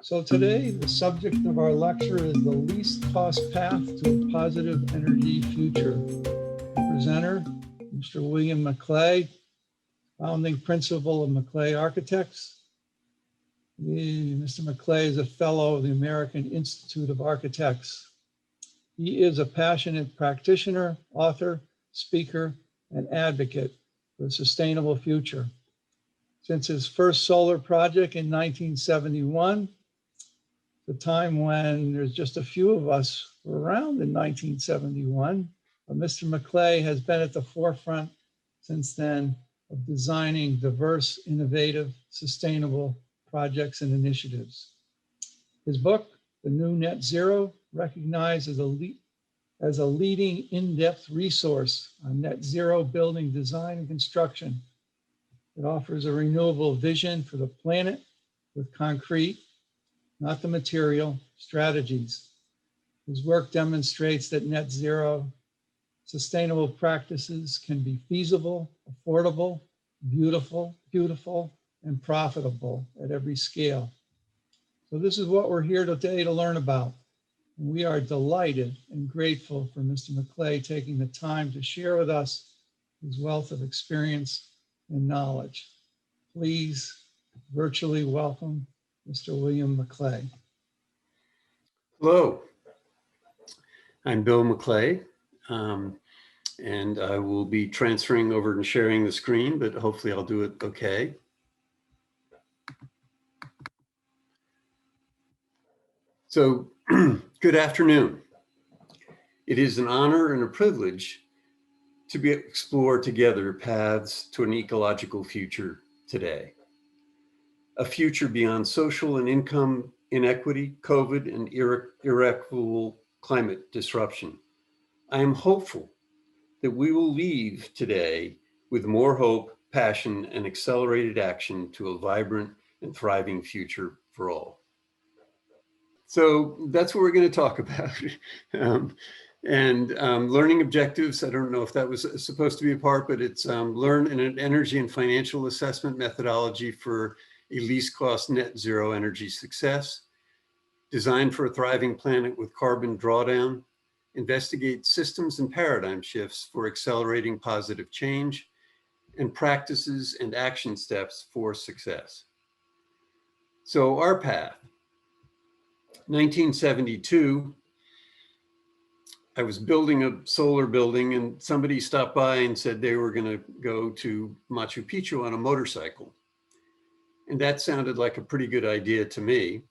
So today, the subject of our lecture is the least cost path to a positive energy future. The presenter, Mr. William McClay, founding principal of McClay Architects. Mr. McClay is a fellow of the American Institute of Architects. He is a passionate practitioner, author, speaker, and advocate for a sustainable future. Since his first solar project in 1971, the time when there's just a few of us were around in 1971, Mr. McClay has been at the forefront since then of designing diverse, innovative, sustainable projects and initiatives. His book, The New Net Zero, recognized as a leading in-depth resource on net zero building design and construction. It offers a renewable vision for the planet with concrete, not the material, strategies. His work demonstrates that net zero sustainable practices can be feasible, affordable, beautiful, and profitable at every scale. So this is what we're here today to learn about. And we are delighted and grateful for Mr. McClay taking the time to share with us his wealth of experience and knowledge. Please virtually welcome Mr. William McClay. Hello, I'm Bill McClay, and I will be transferring over and sharing the screen, but hopefully I'll do it okay. So, good afternoon. It is an honor and a privilege to explore together paths to an ecological future today. A future beyond social and income inequity, COVID, and irreparable climate disruption. I am hopeful that we will leave today with more hope, passion, and accelerated action to a vibrant and thriving future for all. So that's what we're going to talk about. Learning objectives, I don't know if that was supposed to be a part, but it's learn an energy and financial assessment methodology for a least cost net zero energy success, design for a thriving planet with carbon drawdown, investigate systems and paradigm shifts for accelerating positive change, and practices and action steps for success. So our path, 1972, I was building a solar building and somebody stopped by and said they were going to go to Machu Picchu on a motorcycle. And that sounded like a pretty good idea to me.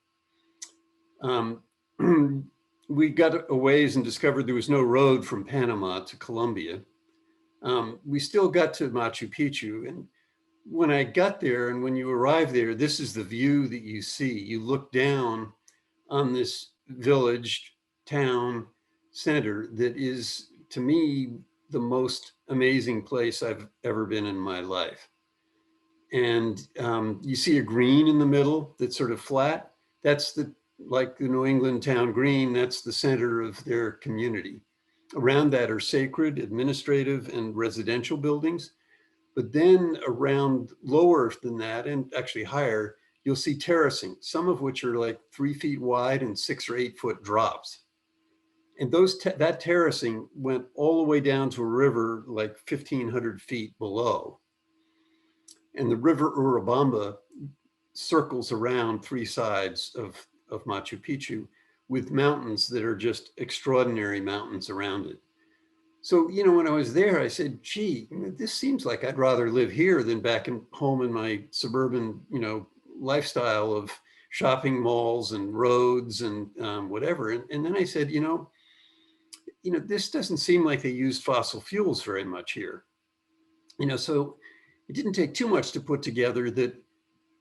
We got a ways and discovered there was no road from Panama to Colombia. We still got to Machu Picchu. And when I got there and when you arrive there, this is the view that you see. You look down on this village, town, center that is, to me, the most amazing place I've ever been in my life. And you see a green in the middle that's sort of flat. That's like the New England town green, that's the center of their community. Around that are sacred, administrative, and residential buildings. But then around lower than that, and actually higher, you'll see terracing, some of which are like 3 feet wide and 6 or 8 foot drops. And that terracing went all the way down to a river like 1,500 feet below. And the river Urubamba circles around 3 sides of Machu Picchu with mountains that are just extraordinary mountains around it. So, you know, when I was there, I said, gee, this seems like I'd rather live here than back home in my suburban, lifestyle of shopping malls and roads and whatever. And then I said, this doesn't seem like they used fossil fuels very much here. So it didn't take too much to put together that,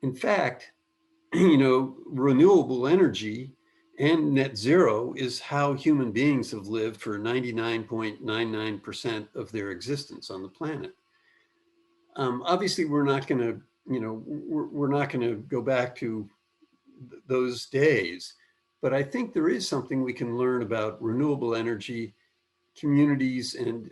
in fact, renewable energy and net zero is how human beings have lived for 99.99% of their existence on the planet. Obviously, we're not going to, we're not going to go back to those days, but I think there is something we can learn about renewable energy, communities, and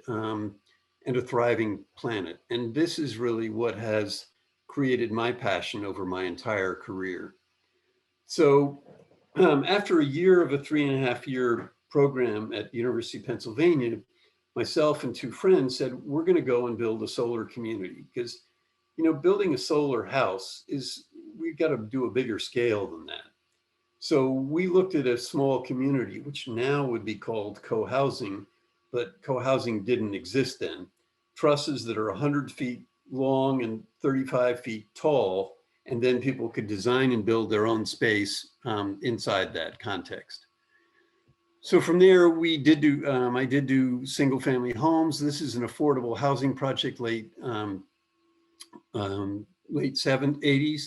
a thriving planet. And this is really what has created my passion over my entire career. So After a year of a 3.5-year program at the University of Pennsylvania, myself and two friends said, we're going to go and build a solar community, because, you know, building a solar house is, we've got to do a bigger scale than that. So we looked at a small community, which now would be called co-housing, but co-housing didn't exist then. Trusses that are 100 feet long and 35 feet tall, and then people could design and build their own space inside that context. So from there, we did do, I did do single family homes. This is an affordable housing project late 80s.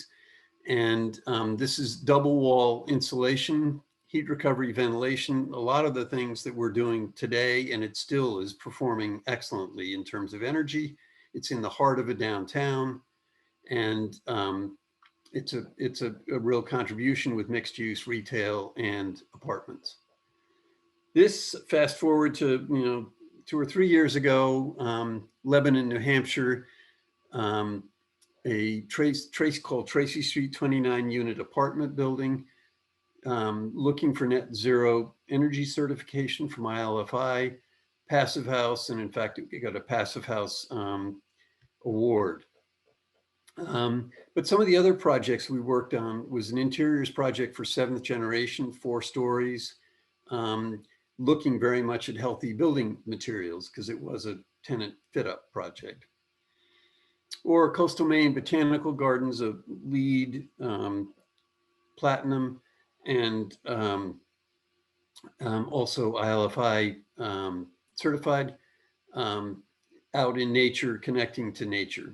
And this is double wall insulation, heat recovery, ventilation, a lot of the things that we're doing today, and it still is performing excellently in terms of energy. It's in the heart of a downtown, and it's a real contribution with mixed use retail and apartments. This, fast forward to, you know, 2 or 3 years ago, Lebanon, New Hampshire, a trace called Tracy Street 29 unit apartment building, looking for net zero energy certification from ILFI, Passive House, and in fact, it got a Passive House award. But some of the other projects we worked on was an interiors project for 7th generation, 4 stories, looking very much at healthy building materials because it was a tenant fit up project. Or Coastal Maine Botanical Gardens, a LEED, platinum, and also ILFI certified, out in nature, connecting to nature.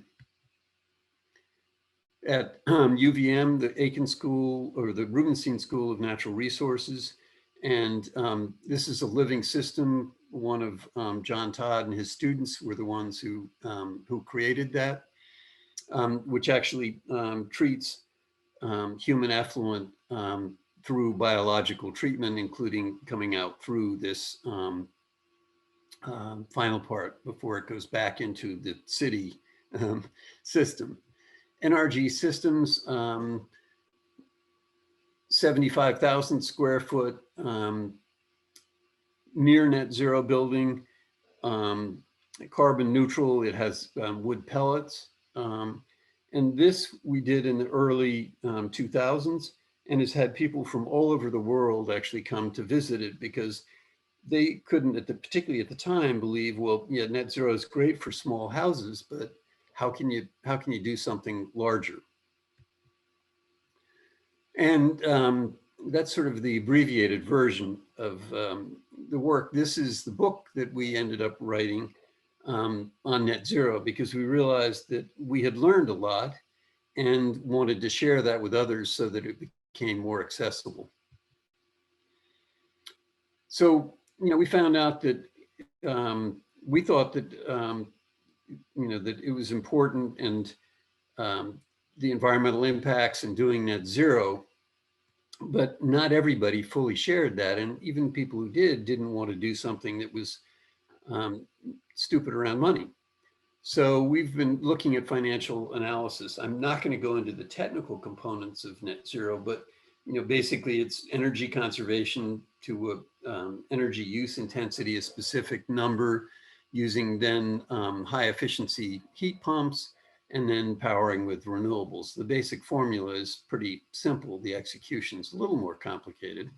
At UVM, the Aiken School, or the Rubenstein School of Natural Resources. And this is a living system. One of John Todd and his students were the ones who created that, which actually treats human effluent through biological treatment, including coming out through this final part before it goes back into the city system. NRG Systems, 75,000 square foot near net zero building, carbon neutral. It has wood pellets. And this we did in the early 2000s, and has had people from all over the world actually come to visit it, because they couldn't, particularly at the time, believe, well, yeah, net zero is great for small houses, but how can you do something larger? And that's sort of the abbreviated version of the work. This is the book that we ended up writing on net zero, because we realized that we had learned a lot and wanted to share that with others so that it became more accessible. So, you know, we found out that we thought that, you know, that it was important, and the environmental impacts and doing net zero, but not everybody fully shared that. And even people who didn't want to do something that was stupid around money. So we've been looking at financial analysis. I'm not going to go into the technical components of net zero, but, you know, basically it's energy conservation to energy use intensity, a specific number, using then high efficiency heat pumps, and then powering with renewables. The basic formula is pretty simple. The execution's a little more complicated.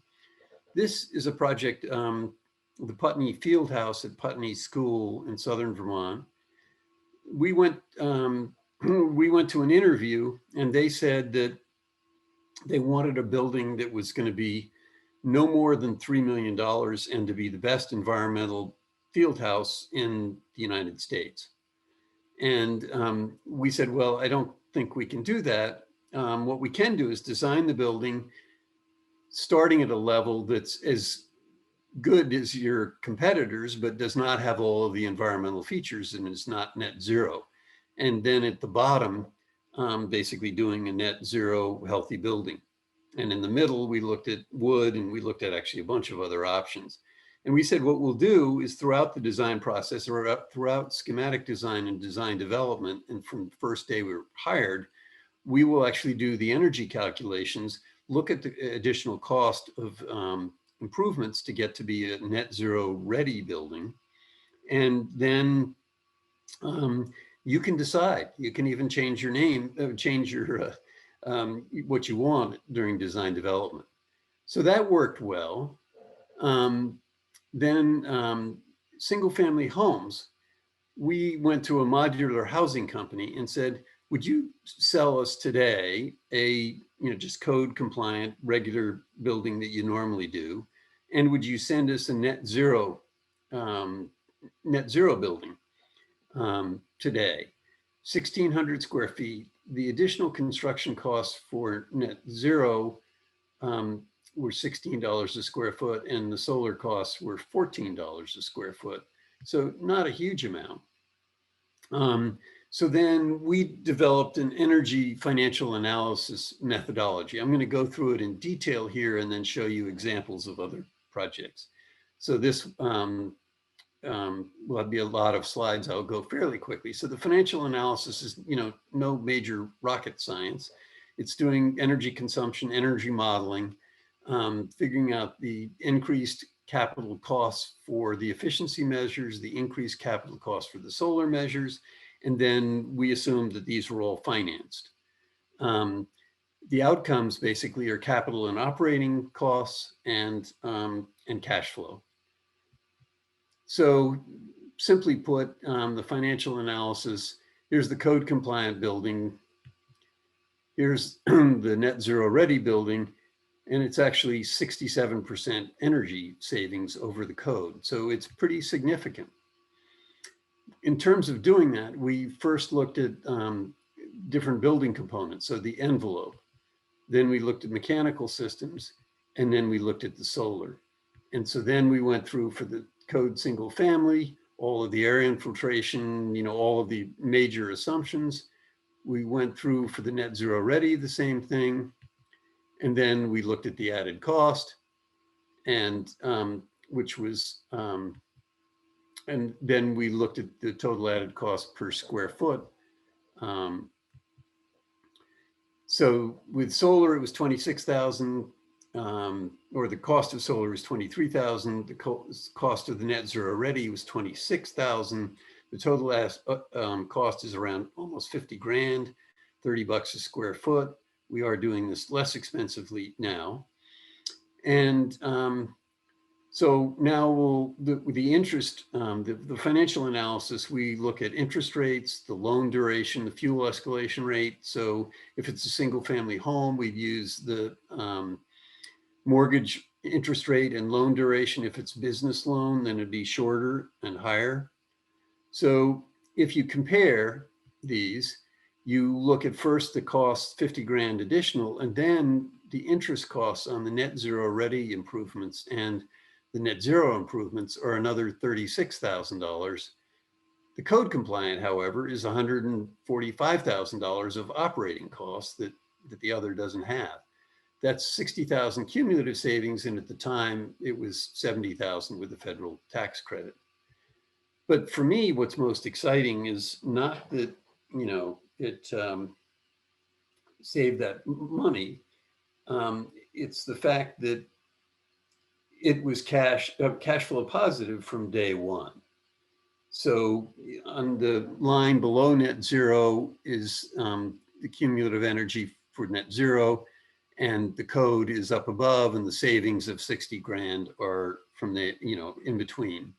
This is a project, the Putney Field House at Putney School in Southern Vermont. We went to an interview, and they said that they wanted a building that was going to be no more than $3 million and to be the best environmental field house in the United States. And we said, well, I don't think we can do that. What we can do is design the building starting at a level that's as good as your competitors, but does not have all of the environmental features and is not net zero. And then at the bottom, basically doing a net zero healthy building. And in the middle, we looked at wood, and we looked at actually a bunch of other options. And we said, what we'll do is throughout the design process, or throughout schematic design and design development, and from the first day we were hired, we will actually do the energy calculations look at the additional cost of improvements to get to be a net zero ready building. And then you can decide. You can even change your name, change your what you want during design development. So that worked well. Then single family homes, we went to a modular housing company and said, would you sell us today a just code compliant regular building that you normally do? And would you send us a net zero building today? 1,600 square feet. The additional construction costs for net zero were $16 a square foot, and the solar costs were $14 a square foot. So not a huge amount. So then we developed an energy financial analysis methodology. I'm going to go through it in detail here and then show you examples of other projects. So this will be a lot of slides. I'll go fairly quickly. So the financial analysis is, no major rocket science. It's doing energy consumption, energy modeling, figuring out the increased capital costs for the efficiency measures, the increased capital costs for the solar measures, and then we assumed that these were all financed. The outcomes basically are capital and operating costs and cash flow. So simply put, the financial analysis, here's the code compliant building, here's the net zero ready building, and it's actually 67% energy savings over the code. So it's pretty significant. In terms of doing that, we first looked at different building components, so the envelope. Then we looked at mechanical systems, and then we looked at the solar. And so then we went through for the code single family, all of the air infiltration, all of the major assumptions. We went through for the net zero ready, the same thing. And then we looked at the added cost, and which was, and then we looked at the total added cost per square foot. So with solar, it was 26,000, or the cost of solar was 23,000. The cost of the net zero ready was 26,000. The total cost is around almost 50 grand, 30 bucks a square foot. We are doing this less expensively now. And so now the interest, the financial analysis, we look at interest rates, the loan duration, the fuel escalation rate. So if it's a single family home, we'd use the mortgage interest rate and loan duration. If it's business loan, then it'd be shorter and higher. So if you compare these, you look at first the cost, 50 grand additional, and then the interest costs on the net zero ready improvements and the net zero improvements are another $36,000. The code compliant, however, is $145,000 of operating costs that the other doesn't have. That's 60,000 cumulative savings, and at the time it was 70,000 with the federal tax credit. But for me, what's most exciting is not that, it saved that money. It's the fact that it was cash flow positive from day one. So on the line below net zero is the cumulative energy for net zero, and the code is up above, and the savings of 60 grand are from the, in between.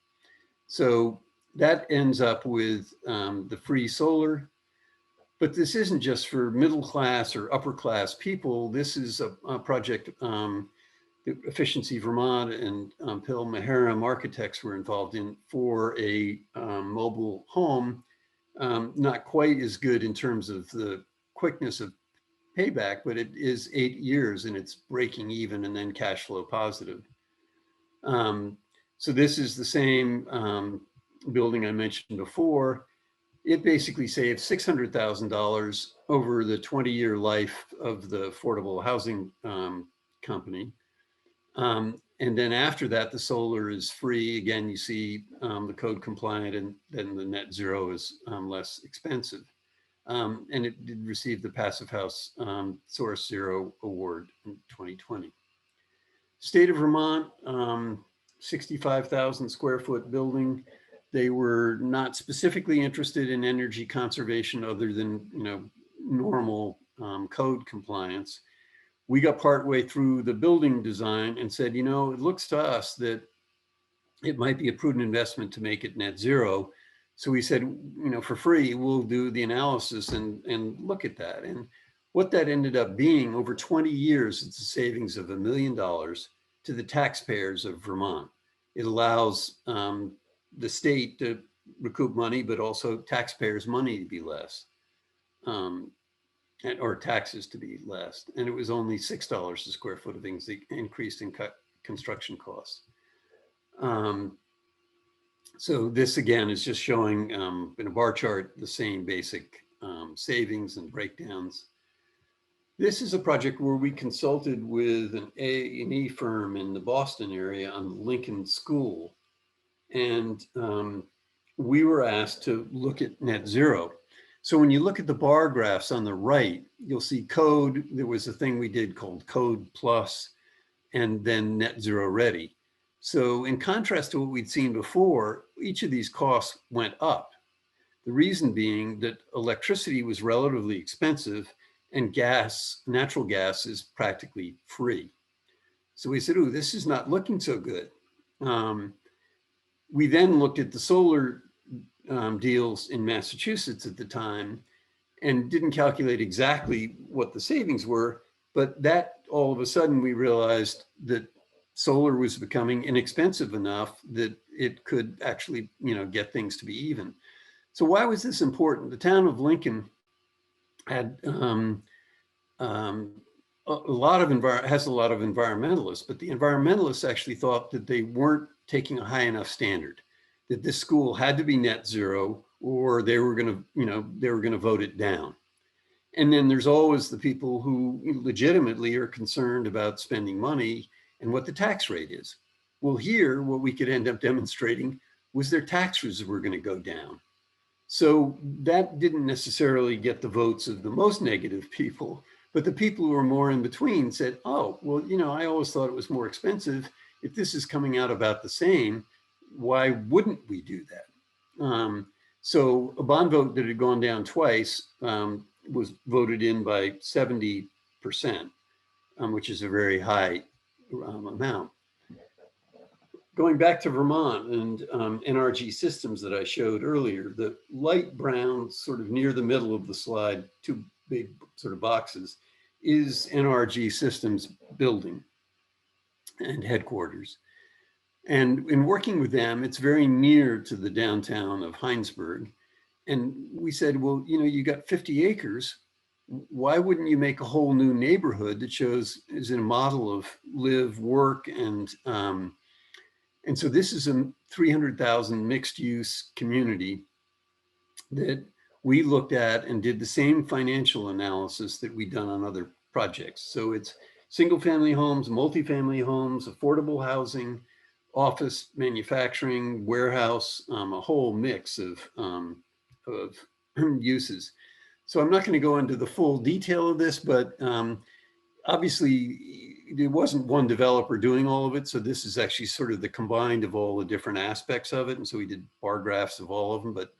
So that ends up with the free solar. But this isn't just for middle class or upper class people. This is a project that Efficiency Vermont and Pil Maharam architects were involved in for a mobile home. Not quite as good in terms of the quickness of payback, but it is 8 years and it's breaking even and then cash flow positive. So this is the same building I mentioned before. It basically saved $600,000 over the 20-year life of the affordable housing company. And then after that, the solar is free. Again, you see the code compliant, and then the net zero is less expensive. And it did receive the Passive House Source Zero Award in 2020. State of Vermont, 65,000 square foot building. They were not specifically interested in energy conservation other than, normal code compliance. We got partway through the building design and said, it looks to us that it might be a prudent investment to make it net zero. So we said, for free, we'll do the analysis and look at that. And what that ended up being, over 20 years, it's a savings of $1 million to the taxpayers of Vermont. It allows the state to recoup money, but also taxpayers' money to be less, or taxes to be less. And it was only $6 a square foot of increased in construction costs. So this again is just showing in a bar chart the same basic savings and breakdowns. This is a project where we consulted with an A&E firm in the Boston area on the Lincoln School. And we were asked to look at net zero. So when you look at the bar graphs on the right, you'll see code. There was a thing we did called Code Plus and then Net Zero Ready. So in contrast to what we'd seen before, each of these costs went up. The reason being that electricity was relatively expensive and gas, natural gas, is practically free. So we said, "Ooh, this is not looking so good." We then looked at the solar deals in Massachusetts at the time and didn't calculate exactly what the savings were, but that all of a sudden we realized that solar was becoming inexpensive enough that it could actually, get things to be even. So why was this important? The town of Lincoln had has a lot of environmentalists, but the environmentalists actually thought that they weren't taking a high enough standard, that this school had to be net zero or they were going to vote it down. And then there's always the people who legitimately are concerned about spending money and what the tax rate is. Well, here, what we could end up demonstrating was their taxes were going to go down. So that didn't necessarily get the votes of the most negative people, but the people who were more in between said, "Oh, well, I always thought it was more expensive. If this is coming out about the same, why wouldn't we do that?" So a bond vote that had gone down twice was voted in by 70%, which is a very high amount. Going back to Vermont and NRG Systems that I showed earlier, the light brown sort of near the middle of the slide, two big sort of boxes, is NRG Systems building and headquarters. And in working with them, it's very near to the downtown of Heinsberg. And we said, well, you got 50 acres. Why wouldn't you make a whole new neighborhood that is in a model of live, work, and so this is a 300,000 mixed use community that we looked at and did the same financial analysis that we'd done on other projects. So it's single family homes, multifamily homes, affordable housing, office, manufacturing, warehouse, a whole mix of uses. So I'm not going to go into the full detail of this, but obviously there wasn't one developer doing all of it. So this is actually sort of the combined of all the different aspects of it. And so we did bar graphs of all of them, but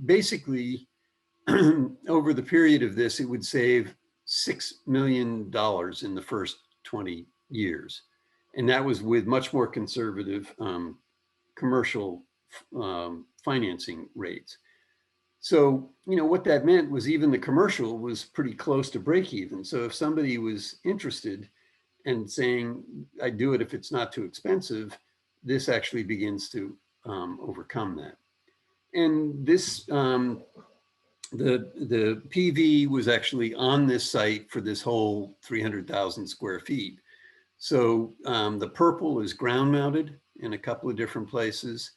basically over the period of this, it would save $6 million in the first 20 years. And that was with much more conservative commercial financing rates. So, what that meant was even the commercial was pretty close to break even. So if somebody was interested and saying, "I do it if it's not too expensive," this actually begins to overcome that. And this, the PV was actually on this site for this whole 300,000 square feet. So the purple is ground mounted in a couple of different places.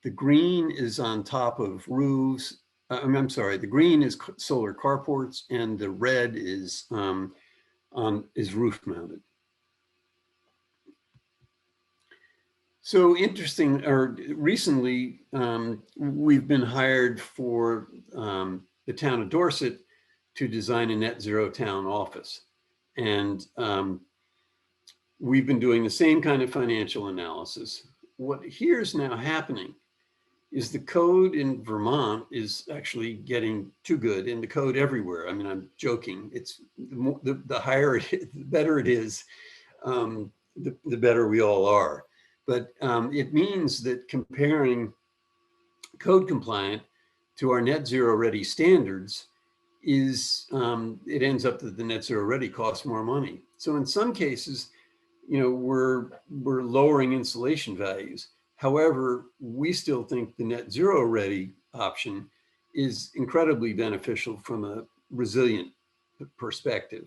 The green is on top of roofs. I'm sorry, the green is solar carports and the red is roof mounted. So recently we've been hired for the town of Dorset to design a net zero town office. And we've been doing the same kind of financial analysis. What here's now happening is the code in Vermont is actually getting too good, and the code everywhere. I mean, I'm joking. It's the higher it is, the better it is, the better we all are. But it means that comparing code compliant to our net zero ready standards is, it ends up that the net zero ready costs more money. So in some cases, you know, we're lowering insulation values. However, we still think the net zero ready option is incredibly beneficial from a resilient perspective.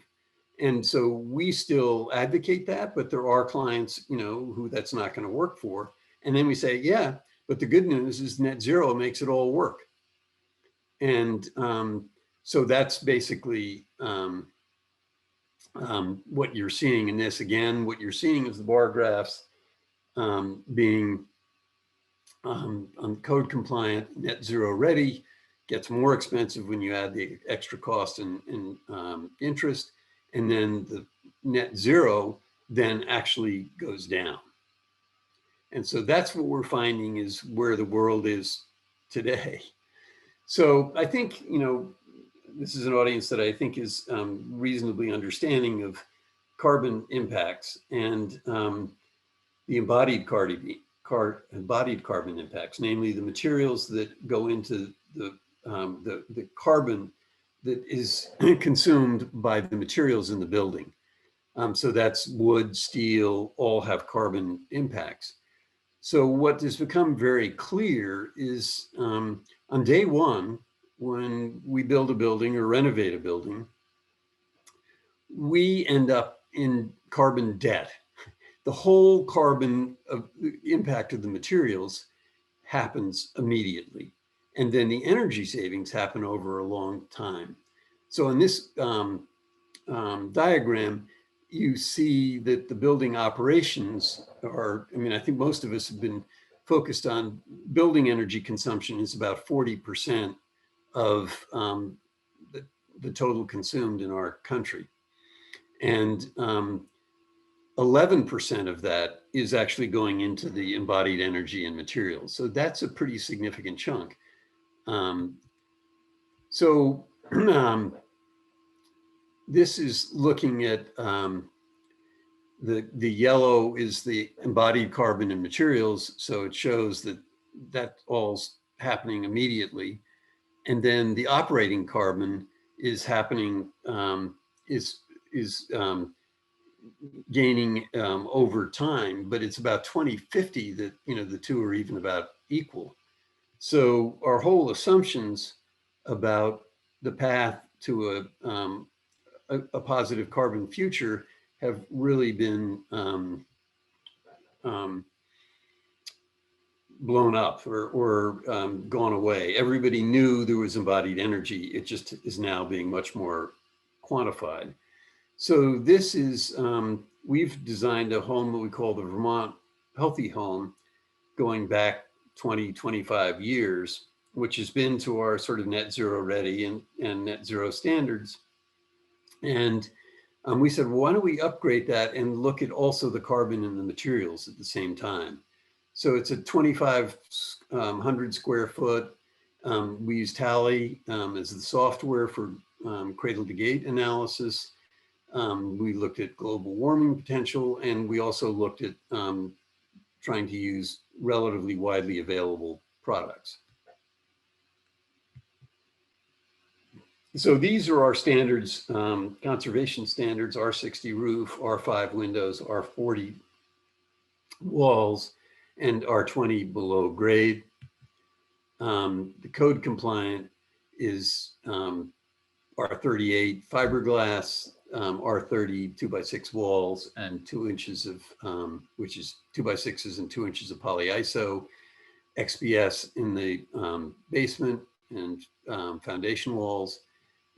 And so we still advocate that, but there are clients, you know, who that's not going to work for. And then we say, yeah, but the good news is net zero makes it all work. And so that's basically what you're seeing in this. Again, what you're seeing is the bar graphs being code compliant, net zero ready, gets more expensive when you add the extra cost and interest, and then the net zero then actually goes down. And so that's what we're finding is where the world is today. So I think, you know, this is an audience that I think is reasonably understanding of carbon impacts and the embodied carbon impacts, namely the materials that go into the carbon that is consumed by the materials in the building. So that's wood, steel, all have carbon impacts. So what has become very clear is on day one, when we build a building or renovate a building, we end up in carbon debt. The whole carbon impact of the materials happens immediately. And then the energy savings happen over a long time. So in this diagram, you see that the building operations are, I mean, I think most of us have been focused on building energy consumption is about 40% of the total consumed in our country. And 11% of that is actually going into the embodied energy and materials. So that's a pretty significant chunk. This is looking at the yellow is the embodied carbon and materials. So it shows that that all's happening immediately. And then the operating carbon is happening, gaining over time, but it's about 2050 that, you know, the two are even about equal. So our whole assumptions about the path to a positive carbon future have really been blown up or gone away. Everybody knew there was embodied energy. It just is now being much more quantified. So this is, we've designed a home that we call the Vermont Healthy Home, going back 20, 25 years, which has been to our sort of net zero ready and net zero standards. And we said, well, why don't we upgrade that and look at also the carbon and the materials at the same time? So it's a 2,500 square foot. We use Tally as the software for cradle to gate analysis. We looked at global warming potential, and we also looked at trying to use relatively widely available products. So these are our standards, conservation standards, R60 roof, R5 windows, R40 walls, and R20 below grade. The code compliant is R38 fiberglass, R30 2x6 walls, and 2 inches of, which is 2x6s and 2 inches of polyiso, XPS in the basement and foundation walls,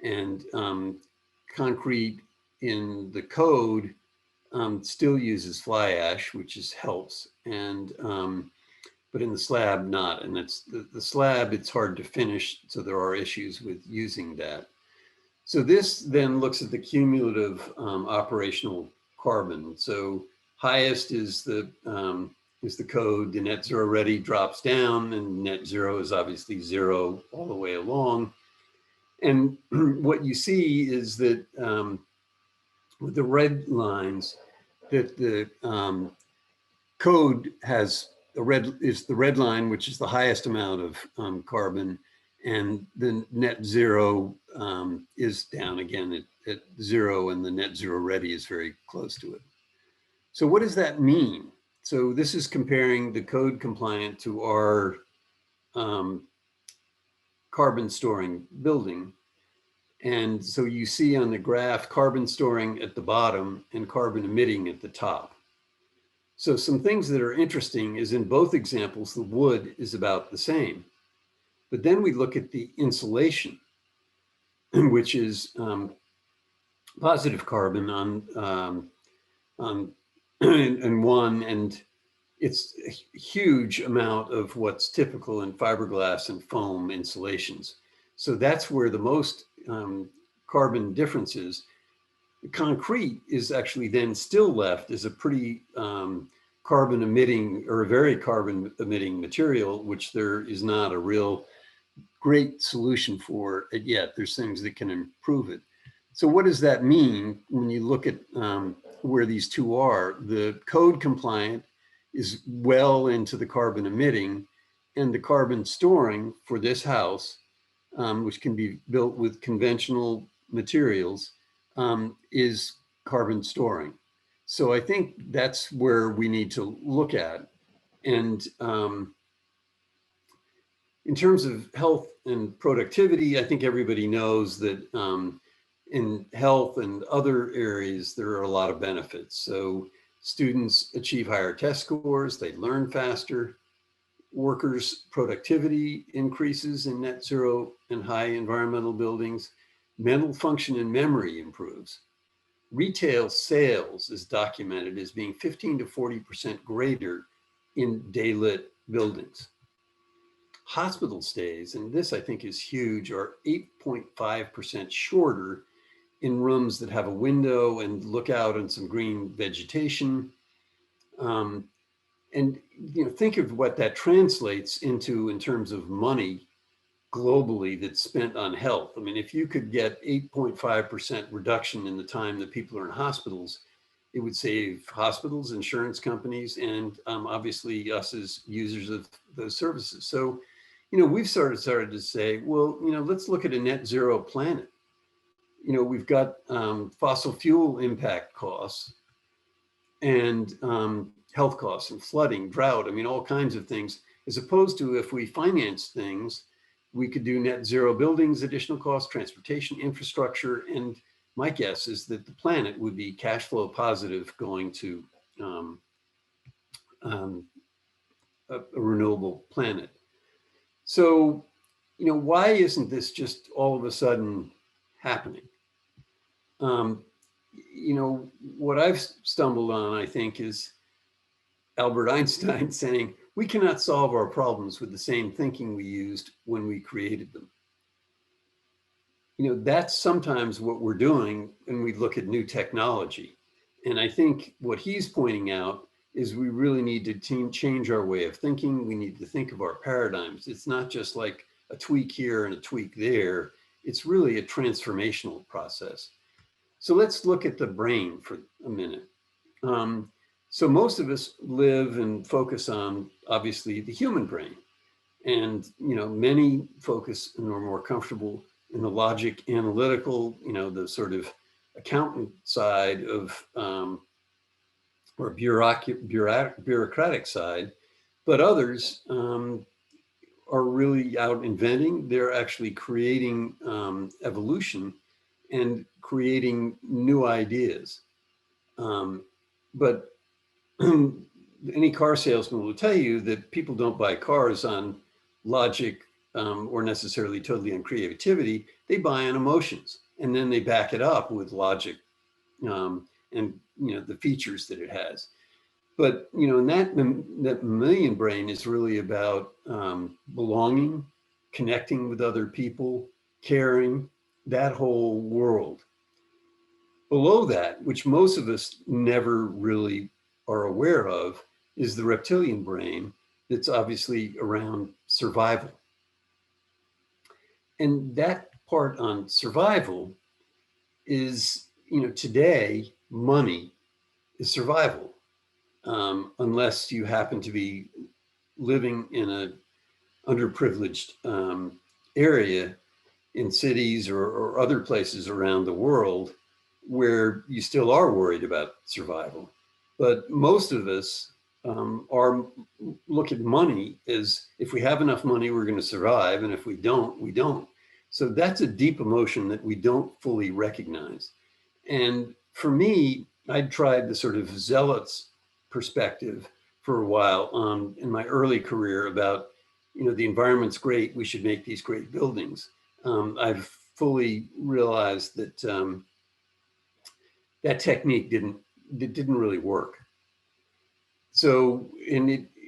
and concrete in the code still uses fly ash, which helps. And but in the slab, not. And that's the slab, it's hard to finish. So there are issues with using that. So this then looks at the cumulative operational carbon. So highest is the code, the net zero ready drops down, and net zero is obviously zero all the way along. And what you see is that with the red lines, that the code has the red line, which is the highest amount of carbon, and the net zero is down again at zero, and the net zero ready is very close to it. So what does that mean? So this is comparing the code compliant to our carbon storing building. And so you see on the graph, carbon storing at the bottom and carbon emitting at the top. So some things that are interesting is in both examples, the wood is about the same. But then we look at the insulation, which is positive carbon on and one, and it's a huge amount of what's typical in fiberglass and foam insulations. So that's where the most carbon difference is. The concrete is actually then still left as a pretty carbon emitting, or a very carbon emitting material, which there is not a real great solution for it yet. There's things that can improve it. So what does that mean when you look at where these two are? The code compliant is well into the carbon emitting, and the carbon storing for this house, which can be built with conventional materials, is carbon storing. So I think that's where we need to look at. And in terms of health and productivity, I think everybody knows that in health and other areas, there are a lot of benefits. So students achieve higher test scores, they learn faster, workers' productivity increases in net zero and high environmental buildings, mental function and memory improves. Retail sales is documented as being 15 to 40% greater in daylit buildings. Hospital stays, and this I think is huge, are 8.5% shorter in rooms that have a window and look out on some green vegetation. And think of what that translates into in terms of money globally that's spent on health. I mean, if you could get 8.5% reduction in the time that people are in hospitals, it would save hospitals, insurance companies, and obviously us as users of those services. So, we've started to say, well, let's look at a net zero planet. We've got fossil fuel impact costs and health costs and flooding, drought, all kinds of things, as opposed to if we finance things, we could do net zero buildings, additional costs, transportation, infrastructure. And my guess is that the planet would be cash flow positive going to a renewable planet. So, why isn't this just all of a sudden happening? What I've stumbled on, I think, is Albert Einstein saying, we cannot solve our problems with the same thinking we used when we created them. That's sometimes what we're doing when we look at new technology. And I think what he's pointing out is we really need to change our way of thinking. We need to think of our paradigms. It's not just like a tweak here and a tweak there. It's really a transformational process. So let's look at the brain for a minute. So most of us live and focus on, obviously, the human brain. And, many focus and are more comfortable in the logic, analytical, the sort of accountant side of, or bureaucratic side, but others are really out inventing. They're actually creating evolution and creating new ideas. But any car salesman will tell you that people don't buy cars on logic or necessarily totally on creativity. They buy on emotions, and then they back it up with logic and the features that it has. But, you know, and that mammalian brain is really about belonging, connecting with other people, caring, that whole world. Below that, which most of us never really are aware of, is the reptilian brain that's obviously around survival. And that part on survival is, you know, today, money is survival, unless you happen to be living in a underprivileged area in cities or other places around the world where you still are worried about survival. But most of us are look at money as, if we have enough money, we're going to survive. And if we don't, we don't. So that's a deep emotion that we don't fully recognize. And for me, I'd tried the sort of zealots perspective for a while in my early career about, you know, the environment's great, we should make these great buildings. I've fully realized that that technique didn't really work. So,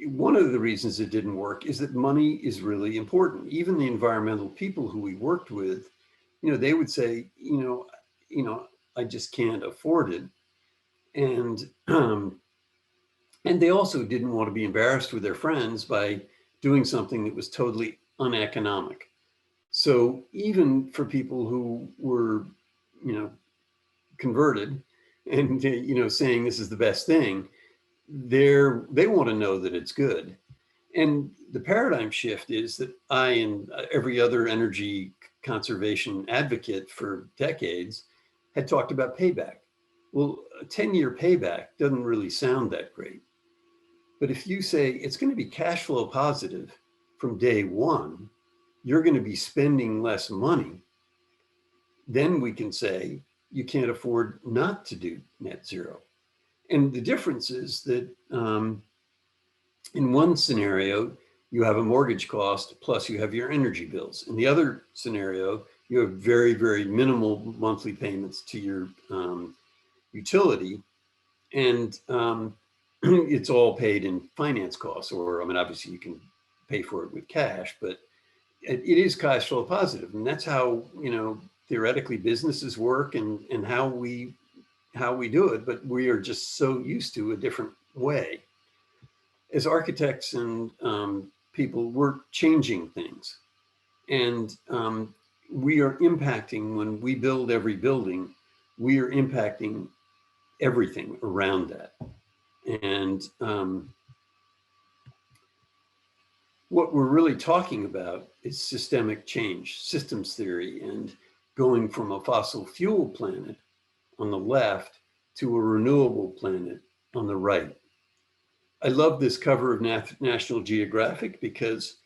one of the reasons it didn't work is that money is really important. Even the environmental people who we worked with, you know, they would say, you know, I just can't afford it. And they also didn't want to be embarrassed with their friends by doing something that was totally uneconomic. So even for people who were, you know, converted and, you know, saying this is the best thing, they want to know that it's good. And the paradigm shift is that I and every other energy conservation advocate for decades had talked about payback. Well, a 10-year payback doesn't really sound that great. But if you say it's going to be cash flow positive from day one, you're going to be spending less money, then we can say you can't afford not to do net zero. And the difference is that in one scenario, you have a mortgage cost plus you have your energy bills. In the other scenario, you have very, very minimal monthly payments to your utility. And it's all paid in finance costs, or, I mean, obviously you can pay for it with cash, but it is cash flow positive. And that's how, you know, theoretically businesses work and how we do it, but we are just so used to a different way. As architects and people, we're changing things. And we are impacting, when we build every building, we are impacting everything around that. And what we're really talking about is systemic change, systems theory, and going from a fossil fuel planet on the left to a renewable planet on the right. I love this cover of National Geographic because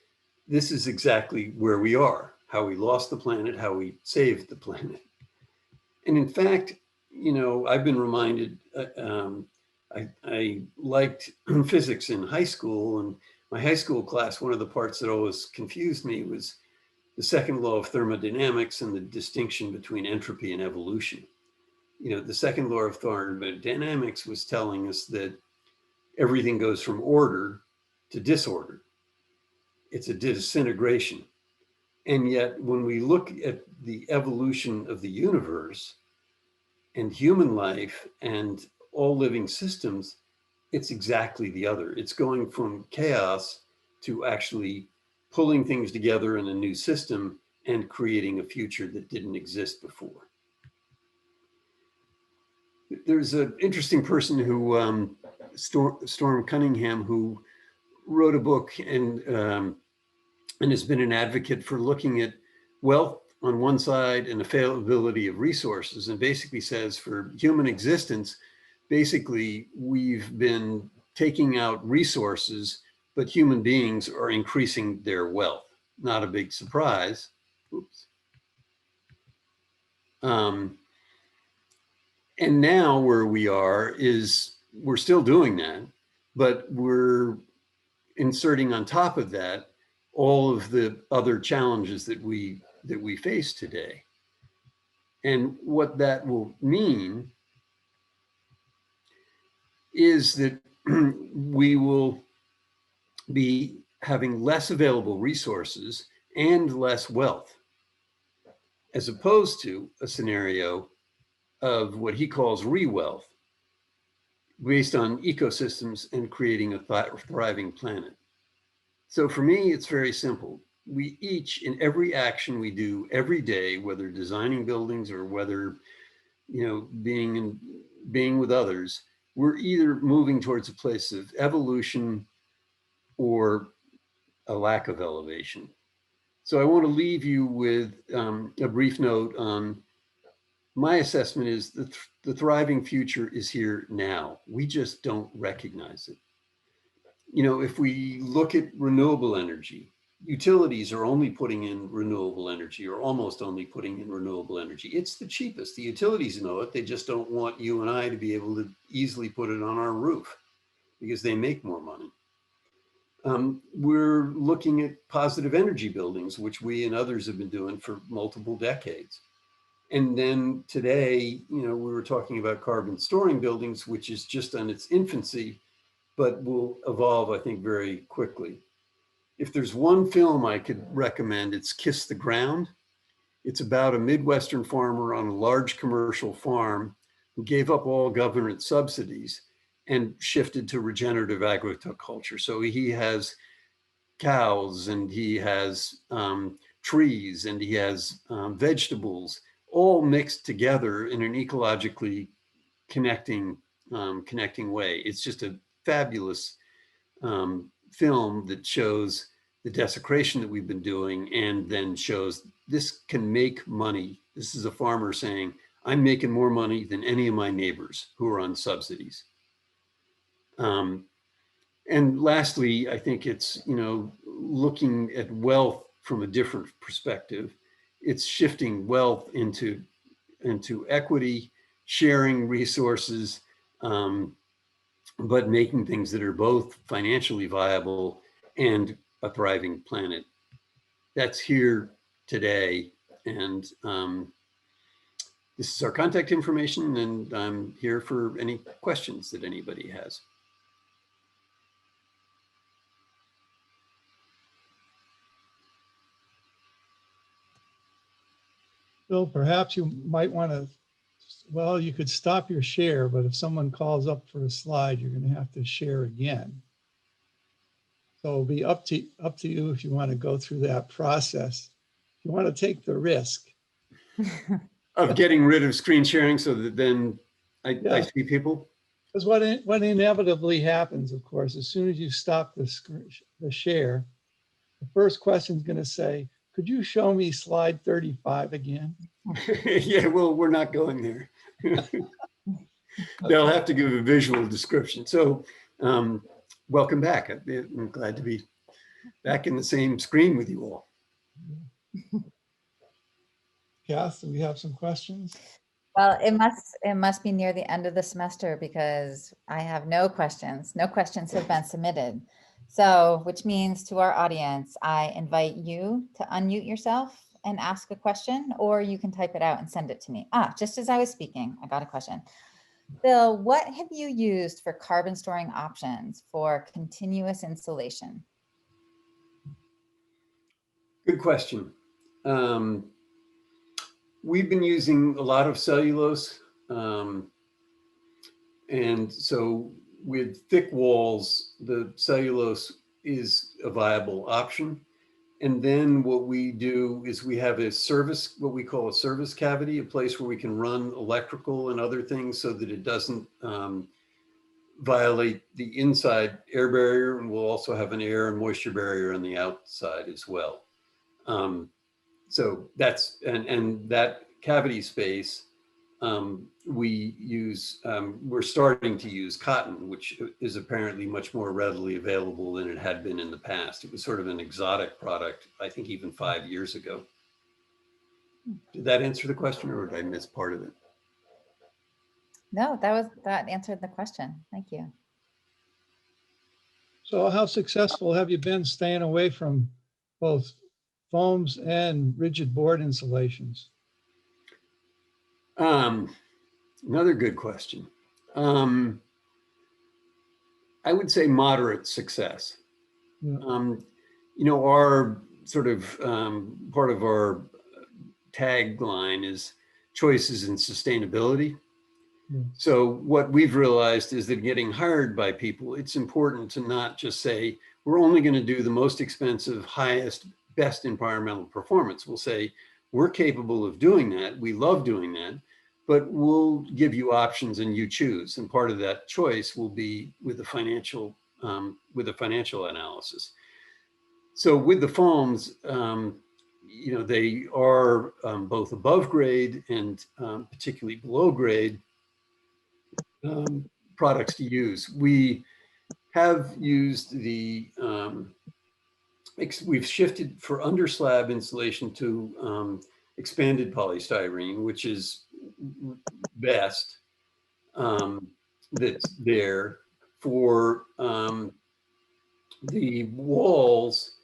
this is exactly where we are, how we lost the planet, how we saved the planet. And in fact, you know, I've been reminded, I liked physics in high school, and my high school class, one of the parts that always confused me was the second law of thermodynamics and the distinction between entropy and evolution. You know, the second law of thermodynamics was telling us that everything goes from order to disorder. It's a disintegration. And yet, when we look at the evolution of the universe and human life and all living systems, it's exactly the other. It's going from chaos to actually pulling things together in a new system and creating a future that didn't exist before. There's an interesting person who, Storm Cunningham, who wrote a book and has been an advocate for looking at wealth on one side and availability of resources, and basically says for human existence, basically we've been taking out resources, but human beings are increasing their wealth. Not a big surprise. Oops. And now where we are is we're still doing that, but we're inserting on top of that all of the other challenges that we face today. And what that will mean is that we will be having less available resources and less wealth, as opposed to a scenario of what he calls re-wealth, based on ecosystems and creating a thriving planet. So for me, it's very simple. We each, in every action we do every day, whether designing buildings or whether, being with others, we're either moving towards a place of evolution or a lack of elevation. So I want to leave you with a brief note on my assessment is that the thriving future is here now. We just don't recognize it. If we look at renewable energy, utilities are only putting in renewable energy or almost only putting in renewable energy. It's the cheapest. The utilities know it. They just don't want you and I to be able to easily put it on our roof because they make more money. We're looking at positive energy buildings, which we and others have been doing for multiple decades. And then today, we were talking about carbon storing buildings, which is just on its infancy, but will evolve, I think, very quickly. If there's one film I could recommend, it's Kiss the Ground. It's about a Midwestern farmer on a large commercial farm who gave up all government subsidies and shifted to regenerative agriculture. So he has cows and he has trees and he has vegetables, all mixed together in an ecologically connecting way. It's just a fabulous film that shows the desecration that we've been doing and then shows this can make money. This is a farmer saying, I'm making more money than any of my neighbors who are on subsidies. And lastly, I think it's, looking at wealth from a different perspective. It's shifting wealth into equity, sharing resources, but making things that are both financially viable and a thriving planet. That's here today. And this is our contact information, and I'm here for any questions that anybody has. Bill, perhaps you might want to, well, you could stop your share, but if someone calls up for a slide, you're going to have to share again. So it'll be up to you if you want to go through that process. If you want to take the risk of getting rid of screen sharing so that then I see people. Because what inevitably happens, of course, as soon as you stop the share, the first question is going to say, could you show me slide 35 again? Yeah, well, we're not going there. They'll have to give a visual description. So welcome back. I'm glad to be back in the same screen with you all. Kath, do we have some questions? Well, it must be near the end of the semester because I have no questions. No questions have been submitted. So, which means to our audience, I invite you to unmute yourself and ask a question, or you can type it out and send it to me. Just as I was speaking, I got a question. Bill, what have you used for carbon storing options for continuous insulation? Good question. We've been using a lot of cellulose. And so with thick walls, the cellulose is a viable option. And then what we do is we have a service, what we call a service cavity, a place where we can run electrical and other things so that it doesn't violate the inside air barrier. And we'll also have an air and moisture barrier on the outside as well. So that's, and that cavity space, we use, we're starting to use cotton, which is apparently much more readily available than it had been in the past. It was sort of an exotic product, I think even 5 years ago. Did that answer the question, or did I miss part of it? No, that answered the question. Thank you. So how successful have you been staying away from both foams and rigid board insulations? Another good question. I I would say moderate success. Yeah. Our sort of part of our tagline is choices in sustainability. Yeah. So what we've realized is that getting hired by people, it's important to not just say, we're only going to do the most expensive, highest, best environmental performance. We'll say, we're capable of doing that. We love doing that, but we'll give you options and you choose. And part of that choice will be with a financial analysis. So with the foams, they are both above grade and particularly below grade products to use. We have used we've shifted for underslab insulation to expanded polystyrene, which is best that's there. For the walls,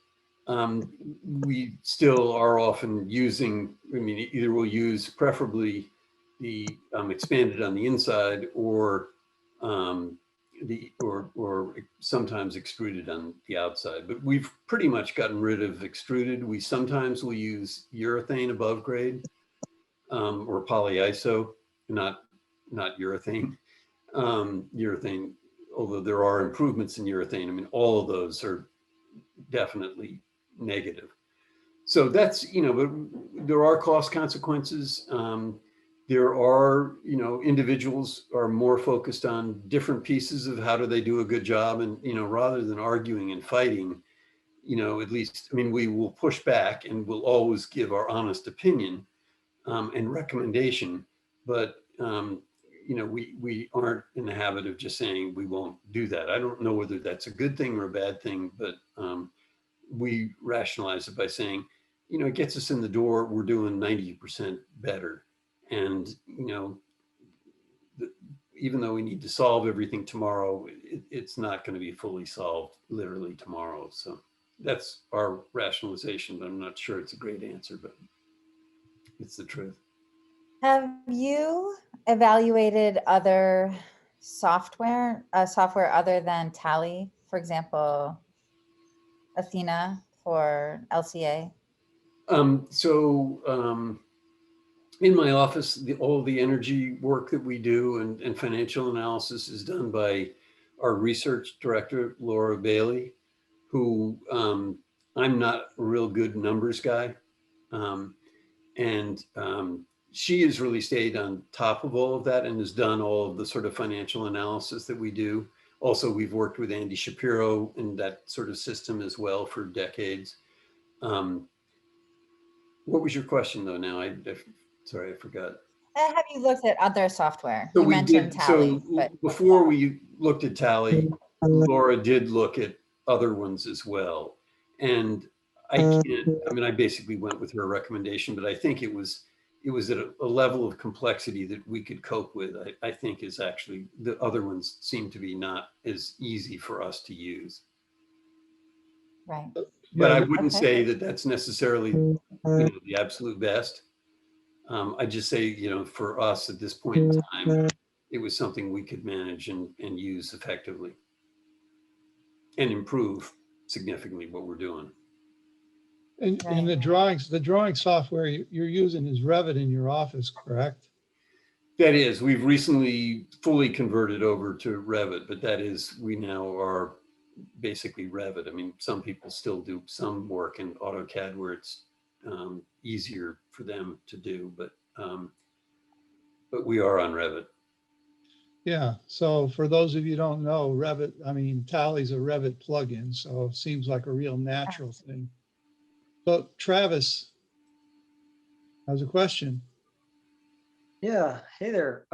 we still are often using, either we'll use preferably the expanded on the inside or sometimes extruded on the outside, but we've pretty much gotten rid of extruded. We sometimes will use urethane above grade or polyiso, not urethane. Urethane, although there are improvements in urethane, all of those are definitely negative. So that's, but there are cost consequences. There are, individuals are more focused on different pieces of how do they do a good job. And, rather than arguing and fighting, at least, we will push back and we'll always give our honest opinion and recommendation. But, we aren't in the habit of just saying we won't do that. I don't know whether that's a good thing or a bad thing, but we rationalize it by saying, it gets us in the door, we're doing 90% better. And, even though we need to solve everything tomorrow, it's not going to be fully solved literally tomorrow. So that's our rationalization, but I'm not sure it's a great answer, but it's the truth. Have you evaluated other software other than Tally, for example, Athena for LCA? In my office, all the energy work that we do and financial analysis is done by our research director, Laura Bailey, who I'm not a real good numbers guy. She has really stayed on top of all of that and has done all of the sort of financial analysis that we do. Also, we've worked with Andy Shapiro in that sort of system as well for decades. What was your question though now? Sorry, I forgot. Have you looked at other software? So you mentioned Tally. But before we looked at Tally, Laura did look at other ones as well. And I basically went with her recommendation, but I think it was at a level of complexity that we could cope with. I think is actually, the other ones seem to be not as easy for us to use. Right. But I wouldn't say that that's necessarily the absolute best. I just say, for us at this point in time, it was something we could manage and use effectively and improve significantly what we're doing. And the drawing software you're using is Revit in your office, correct? That is, we've recently fully converted over to Revit, but we now are basically Revit. Some people still do some work in AutoCAD where it's easier for them to do, but we are on Revit. Yeah, so for those of you who don't know, Revit, Tally's a Revit plugin, so it seems like a real natural thing. So Travis has a question. Yeah, hey there.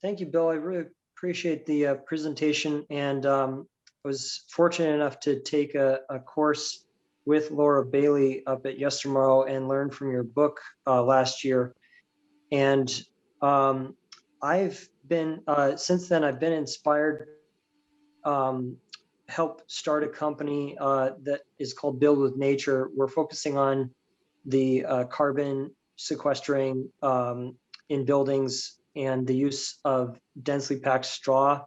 Thank you, Bill. I really appreciate the presentation, and I was fortunate enough to take a course with Laura Bailey up at Yestermorrow and learn from your book last year. And I've been, since then, I've been inspired, help start a company that is called Build with Nature. We're focusing on the carbon sequestering in buildings and the use of densely packed straw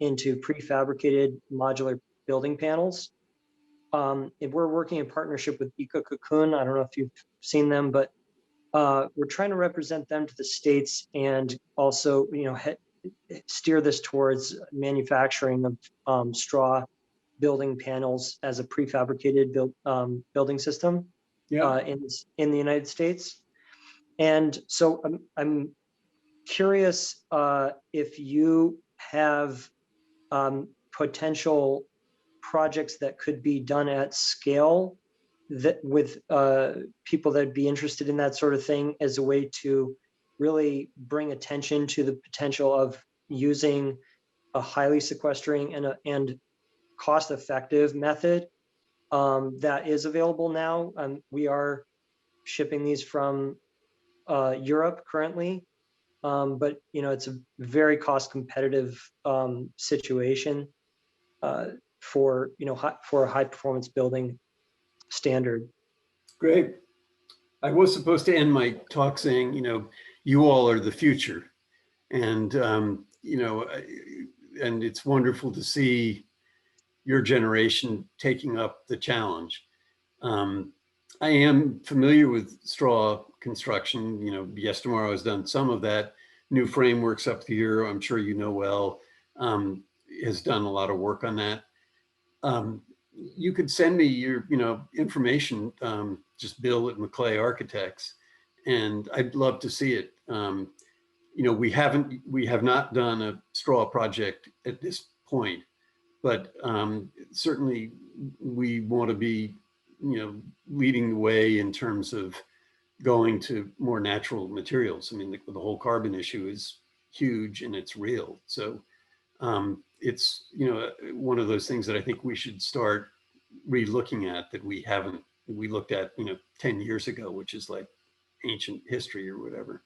into prefabricated modular building panels. And we're working in partnership with Eco Cocoon. I don't know if you've seen them, but we're trying to represent them to the states and also, steer this towards manufacturing of straw building panels as a prefabricated building system Yeah. in the United States. And so I'm curious if you have potential projects that could be done at scale that with people that'd be interested in that sort of thing as a way to really bring attention to the potential of using a highly sequestering and cost-effective method that is available now. We are shipping these from Europe currently, but it's a very cost-competitive situation for for a high-performance building standard. Great. I was supposed to end my talk saying, you all are the future. And, and it's wonderful to see your generation taking up the challenge. I am familiar with straw construction. Yes Tomorrow has done some of that. New Frameworks up here, I'm sure well, has done a lot of work on that. You could send me your, information, just Bill at Maclay Architects, and I'd love to see it. We have not done a straw project at this point, but certainly we want to be, leading the way in terms of going to more natural materials. I mean, the whole carbon issue is huge and it's real. So it's, one of those things that I think we should start re-looking at that we looked at, 10 years ago, which is like ancient history or whatever.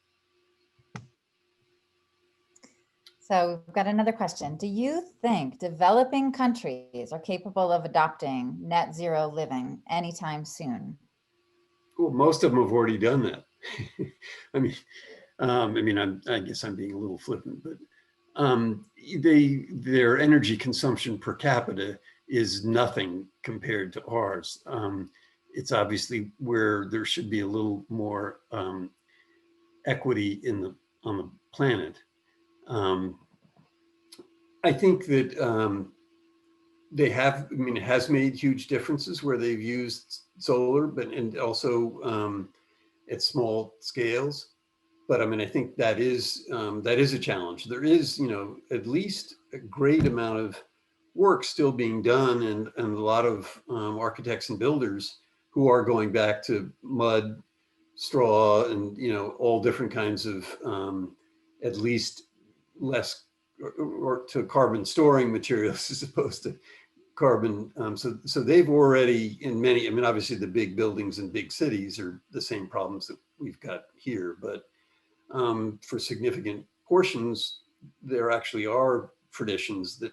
So we've got another question. Do you think developing countries are capable of adopting net zero living anytime soon? Well, most of them have already done that. I guess I'm being a little flippant, but their energy consumption per capita is nothing compared to ours. It's obviously where there should be a little more equity on the planet. I think that they have, it has made huge differences where they've used solar, and also at small scales. But I think that is a challenge. There is, at least a great amount of work still being done, and a lot of architects and builders who are going back to mud, straw, and all different kinds of at least less or to carbon storing materials as opposed to carbon. So they've already, in many, obviously the big buildings in big cities are the same problems that we've got here, but for significant portions, there actually are traditions that,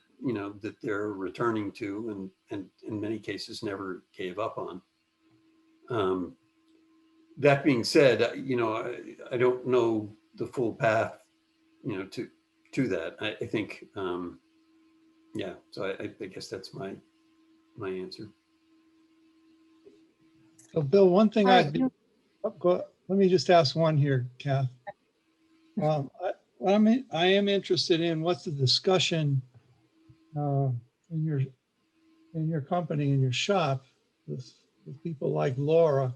that they're returning to and in many cases never gave up on. That being said, I don't know the full path, to that. I think, yeah, so I guess that's my answer. So Bill, one thing All right, let me just ask one here, Kath. I am interested in what's the discussion in your company, in your shop with people like Laura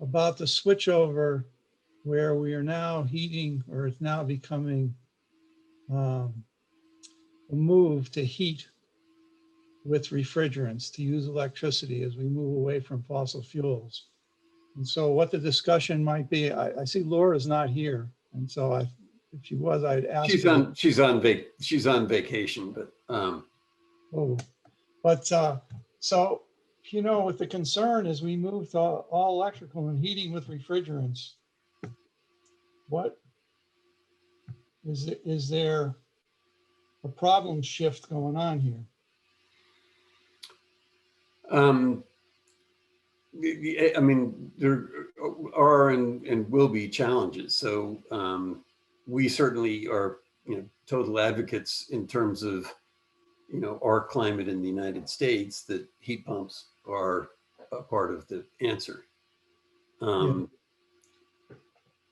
about the switchover where we are now heating, or it's now becoming a move to heat with refrigerants, to use electricity as we move away from fossil fuels. And so what the discussion might be, I see Laura's not here. And so if she was, I'd ask her. She's on vacation, but so, with the concern as we move to all electrical and heating with refrigerants, what is there a problem shift going on here? There are and will be challenges. So we certainly are, total advocates in terms of you know, our climate in the United States, that heat pumps are a part of the answer.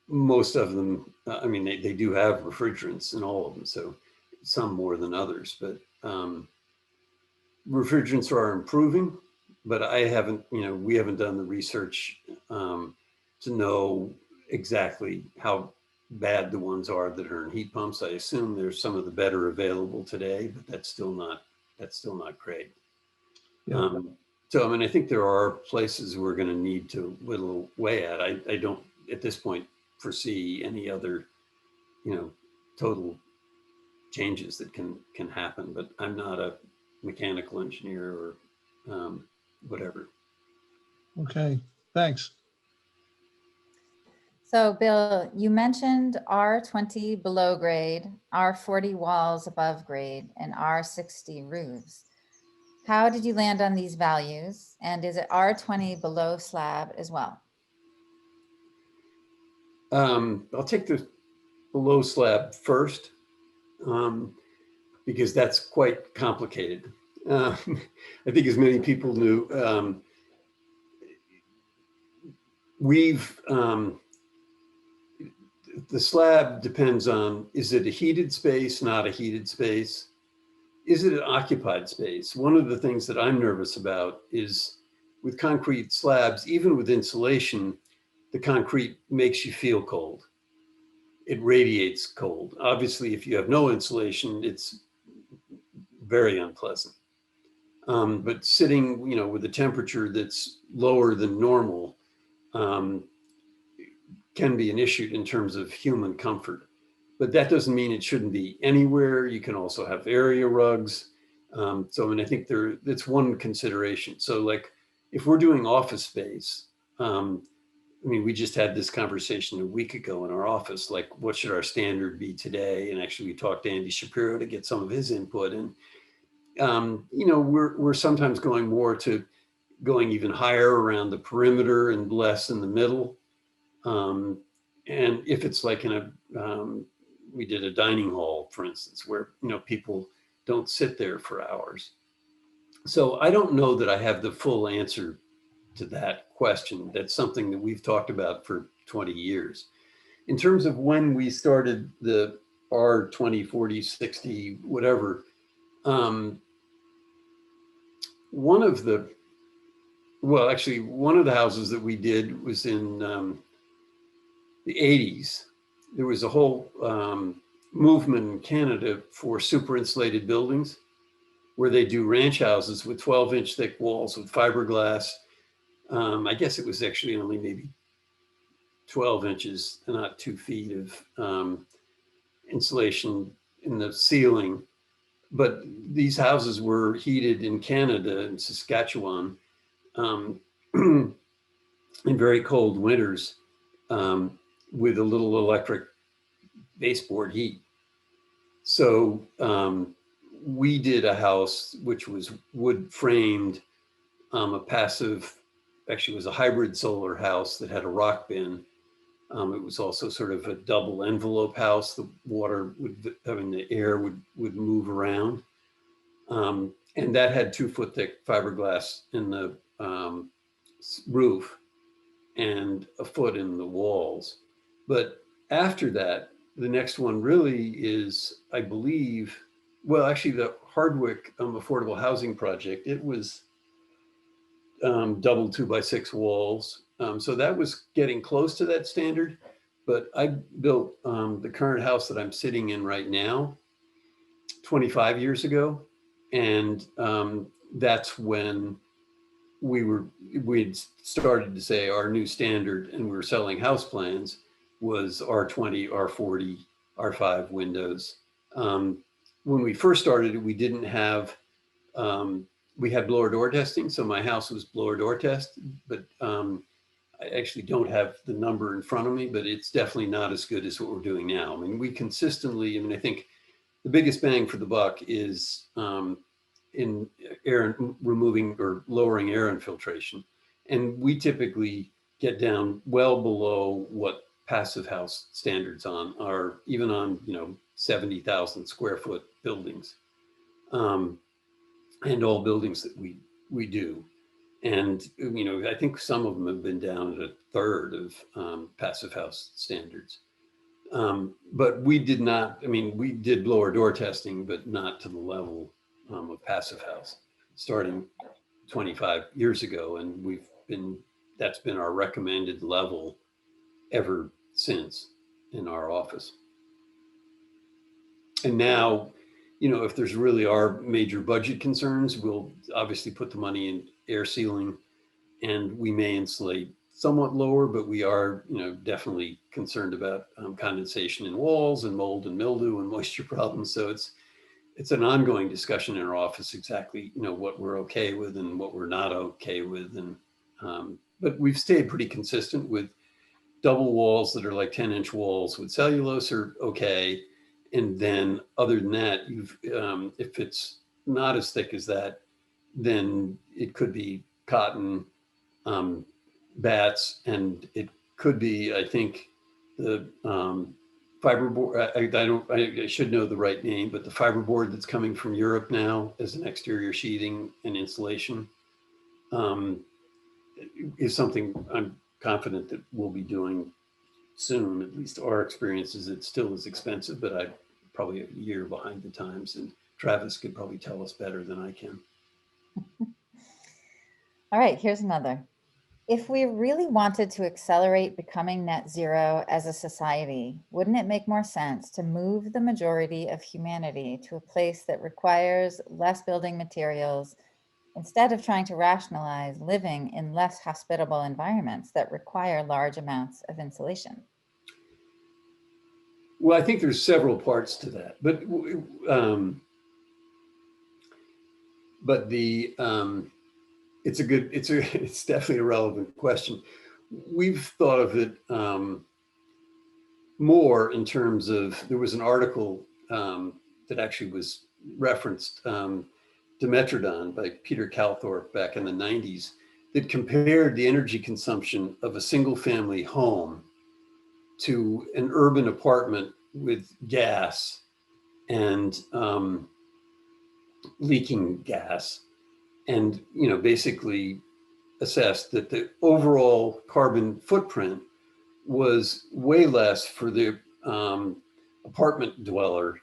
Most of them, I mean, they do have refrigerants in all of them, so some more than others, but refrigerants are improving, but I haven't, you know, we haven't done the research to know exactly how bad the ones are that are in heat pumps. I assume there's some of the better available today, but that's still not great. Yeah. So, I mean, I think there are places we're going to need to whittle away at. I don't, at this point, foresee any other, you know, total changes that can happen, but I'm not a mechanical engineer or whatever. Okay, thanks. So Bill, you mentioned R20 below grade, R40 walls above grade, and R60 roofs. How did you land on these values? And is it R20 below slab as well? I'll take the below slab first, because that's quite complicated. I think as many people knew, the slab depends on, is it a heated space, not a heated space? Is it an occupied space? One of the things that I'm nervous about is with concrete slabs, even with insulation, the concrete makes you feel cold. It radiates cold. Obviously, if you have no insulation, it's very unpleasant. But sitting, you know, with a temperature that's lower than normal can be an issue in terms of human comfort. But that doesn't mean it shouldn't be anywhere. You can also have area rugs. So, I mean, I think that's one consideration. So, like, if we're doing office space, I mean, we just had this conversation a week ago in our office, like, what should our standard be today? And actually, we talked to Andy Shapiro to get some of his input. And, you know, we're sometimes going more to going even higher around the perimeter and less in the middle. And if it's like in a, we did a dining hall, for instance, where, you know, people don't sit there for hours. So I don't know that I have the full answer to that question. That's something that we've talked about for 20 years. In terms of when we started the R20, 40, 60, whatever, one of the houses that we did was in the 80s. There was a whole movement in Canada for super insulated buildings where they do ranch houses with 12-inch thick walls with fiberglass. I guess it was actually only maybe 12 inches, not 2 feet of insulation in the ceiling. But these houses were heated in Canada and Saskatchewan in very cold winters with a little electric baseboard heat. So we did a house which was wood framed, a passive, actually it was a hybrid solar house that had a rock bin. It was also sort of a double envelope house. The water would, I mean, the air would move around. And that had 2 foot thick fiberglass in the roof and a foot in the walls. But after that, the next one really is, I believe, well, actually the Hardwick Affordable Housing Project, it was double 2x6 walls. So that was getting close to that standard. But I built the current house that I'm sitting in right now 25 years ago. And that's when we'd started to say our new standard, and we were selling house plans, was R20, R40, R5 windows. When we first started, we didn't have, we had blower door testing. So my house was blower door test, but I actually don't have the number in front of me, but it's definitely not as good as what we're doing now. I mean, we consistently, I mean, I think the biggest bang for the buck is in air removing or lowering air infiltration. And we typically get down well below what passive house standards are, even on, you know, 70,000 square foot buildings. and all buildings that we do. And, I think some of them have been down at a third of passive house standards. But we did not, we did blower door testing, but not to the level of passive house starting 25 years ago. And that's been our recommended level ever since in our office. And now, if there's really are major budget concerns, we'll obviously put the money in air sealing, and we may insulate somewhat lower, but we are, definitely concerned about condensation in walls and mold and mildew and moisture problems. So it's an ongoing discussion in our office, exactly, what we're okay with and what we're not okay with. And, but we've stayed pretty consistent with double walls that are like 10-inch walls with cellulose are okay. And then other than that, if it's not as thick as that, then it could be cotton, bats, and it could be, I think, the fiberboard. I should know the right name, but the fiberboard that's coming from Europe now as an exterior sheathing and insulation is something I'm confident that we'll be doing soon. At least our experience is it still is expensive, but I'm probably a year behind the times, and Travis could probably tell us better than I can. All right, here's another. If we really wanted to accelerate becoming net zero as a society, wouldn't it make more sense to move the majority of humanity to a place that requires less building materials instead of trying to rationalize living in less hospitable environments that require large amounts of insulation? Well, I think there's several parts to that, but it's definitely a relevant question. We've thought of it more in terms of, there was an article that actually was referenced, Dimetrodon by Peter Calthorpe back in the 90s, that compared the energy consumption of a single family home to an urban apartment with gas and leaking gas, and basically assessed that the overall carbon footprint was way less for the apartment dweller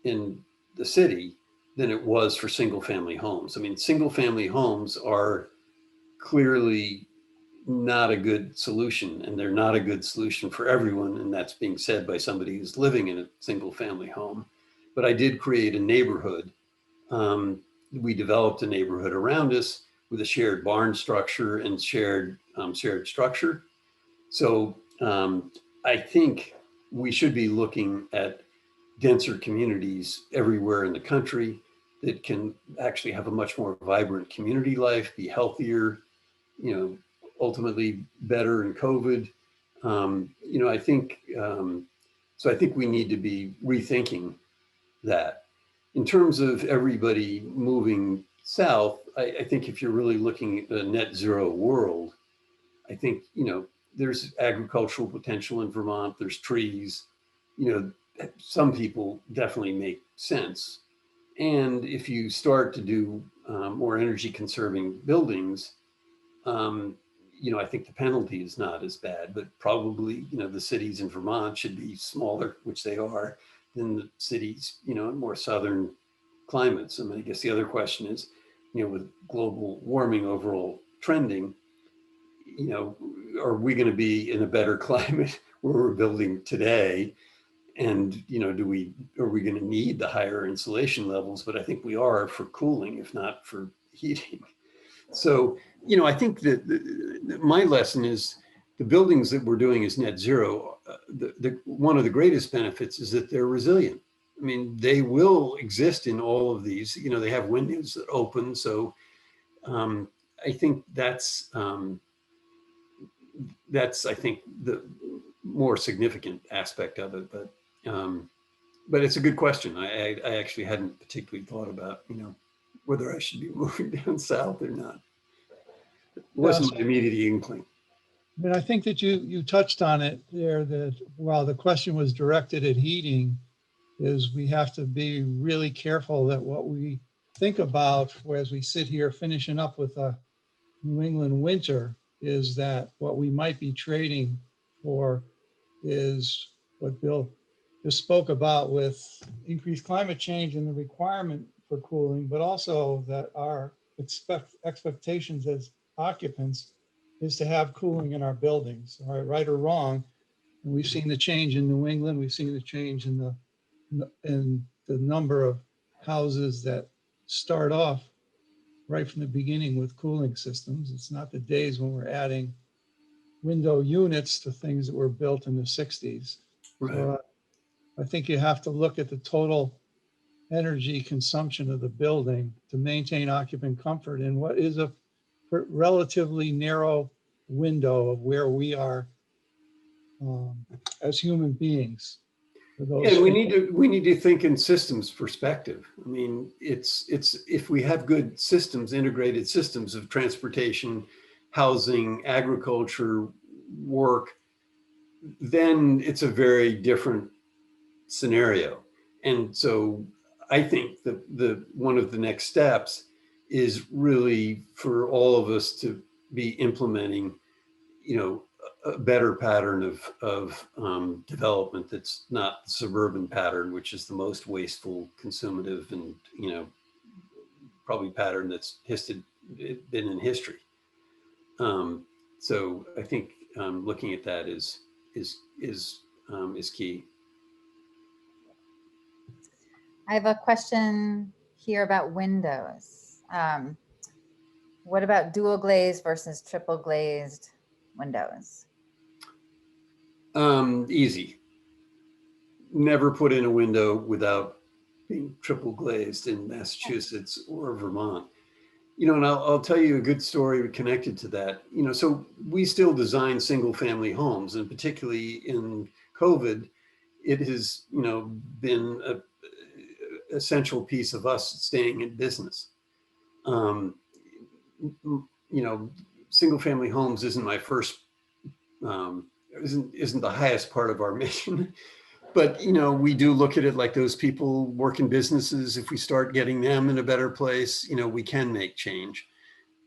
in the city than it was for single family homes. Single family homes are clearly not a good solution, and they're not a good solution for everyone. And that's being said by somebody who's living in a single family home. But I did create a neighborhood. We developed a neighborhood around us with a shared barn structure and shared structure. So I think we should be looking at denser communities everywhere in the country that can actually have a much more vibrant community life, be healthier, ultimately better in COVID. I think, so I think we need to be rethinking that. In terms of everybody moving south, I think if you're really looking at a net zero world, I think, there's agricultural potential in Vermont, there's trees, some people definitely make sense. And if you start to do more energy conserving buildings, I think the penalty is not as bad, but probably, the cities in Vermont should be smaller, which they are, than the cities, in more southern climates. I guess the other question is, with global warming overall trending, are we going to be in a better climate where we're building today? And, are we going to need the higher insulation levels? But I think we are for cooling, if not for heating. So, I think that my lesson is the buildings that we're doing as net zero, one of the greatest benefits is that they're resilient. They will exist in all of these, they have windows that open. So I think that's I think the more significant aspect of it, but it's a good question. I actually hadn't particularly thought about, whether I should be moving down south or not. It wasn't my immediate inkling. I think that you touched on it there, that while the question was directed at heating, is we have to be really careful that what we think about as we sit here finishing up with a New England winter is that what we might be trading for is what Bill just spoke about with increased climate change and the requirement for cooling, but also that our expectations as occupants is to have cooling in our buildings, all right or wrong. And we've seen the change in New England. We've seen the change in the number of houses that start off right from the beginning with cooling systems. It's not the days when we're adding window units to things that were built in the 60s. Right. So I think you have to look at the total energy consumption of the building to maintain occupant comfort in what is a relatively narrow window of where we are as human beings. For those And we need to think in systems perspective. I mean, it's if we have good systems, integrated systems of transportation, housing, agriculture, work, then it's a very different scenario. And so I think that the one of the next steps is really for all of us to be implementing, you know, a better pattern of development that's not the suburban pattern, which is the most wasteful, consumative, and, you know, probably pattern that's been in history. So I think looking at that is key. I have a question here about windows. What about dual glazed versus triple glazed windows? Easy. Never put in a window without being triple glazed in Massachusetts or Vermont. You know, and I'll tell you a good story connected to that. You know, so we still design single family homes, and particularly in COVID, it has, you know, been a essential piece of us staying in business. You know, single family homes isn't my first, isn't the highest part of our mission. But, you know, we do look at it like those people work in businesses. If we start getting them in a better place, you know, we can make change,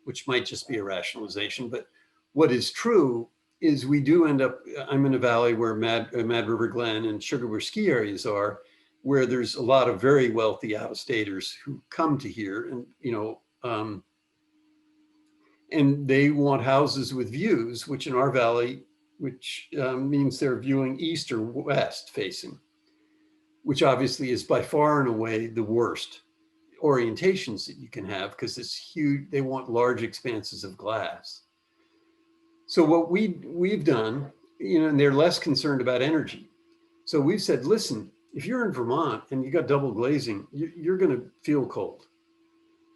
which might just be a rationalization. But what is true is we do end up, I'm in a valley where Mad River Glen and Sugarbush ski areas are, where there's a lot of very wealthy out-of-staters who come to here and, you know, and they want houses with views, which in our valley, which means they're viewing east or west facing, which obviously is by far and away the worst orientations that you can have, because it's huge. They want large expanses of glass. So what we've done, you know, and they're less concerned about energy. So we've said, listen, if you're in Vermont and you got double glazing, you're going to feel cold.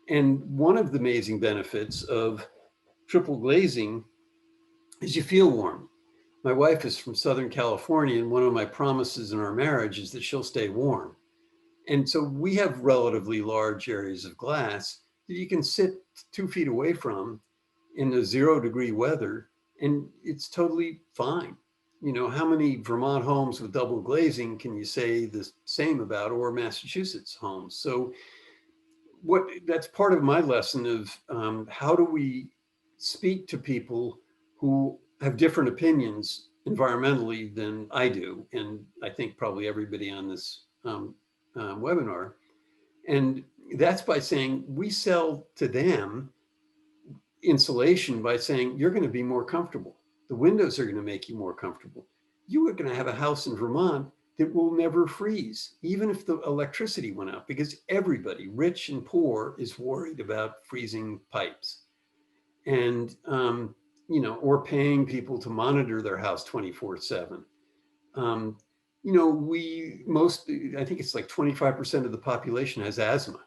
And one of the amazing benefits of triple glazing is you feel warm. My wife is from Southern California, and one of my promises in our marriage is that she'll stay warm. And so we have relatively large areas of glass that you can sit 2 feet away from in the 0-degree weather, and it's totally fine. You know, how many Vermont homes with double glazing can you say the same about, or Massachusetts homes? So that's part of my lesson of how do we speak to people who have different opinions environmentally than I do, and I think probably everybody on this webinar. And that's by saying we sell to them insulation by saying you're going to be more comfortable. The windows are going to make you more comfortable. You are going to have a house in Vermont that will never freeze, even if the electricity went out, because everybody, rich and poor, is worried about freezing pipes. And, you know, or paying people to monitor their house 24/7. You know, I think it's like 25% of the population has asthma.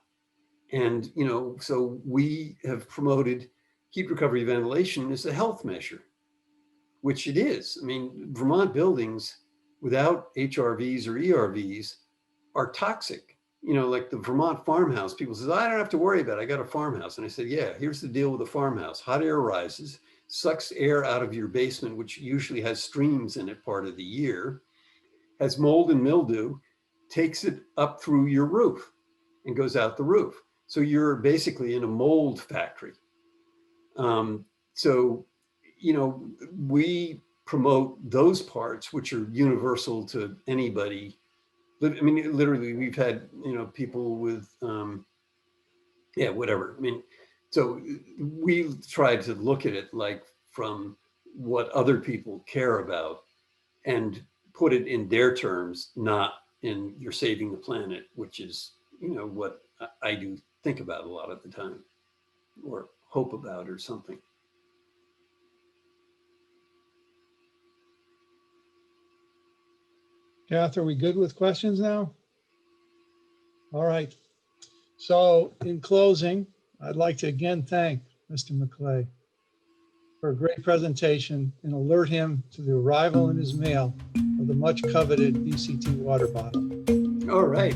And, you know, so we have promoted heat recovery ventilation as a health measure, which it is. I mean, Vermont buildings without HRVs or ERVs are toxic. You know, like the Vermont farmhouse, people say, I don't have to worry about it, I got a farmhouse. And I said, yeah, here's the deal with a farmhouse. Hot air rises, sucks air out of your basement, which usually has streams in it part of the year, has mold and mildew, takes it up through your roof and goes out the roof. So you're basically in a mold factory. So, you know, we promote those parts which are universal to anybody. I mean, literally, we've had, you know, people with, yeah, whatever. I mean, so we tried to look at it like from what other people care about and put it in their terms, not in you're saving the planet, which is, you know, what I do think about a lot of the time or hope about or something. Kath, are we good with questions now? All right. So in closing, I'd like to again thank Mr. McClay for a great presentation and alert him to the arrival in his mail of the much coveted VCT water bottle. All right.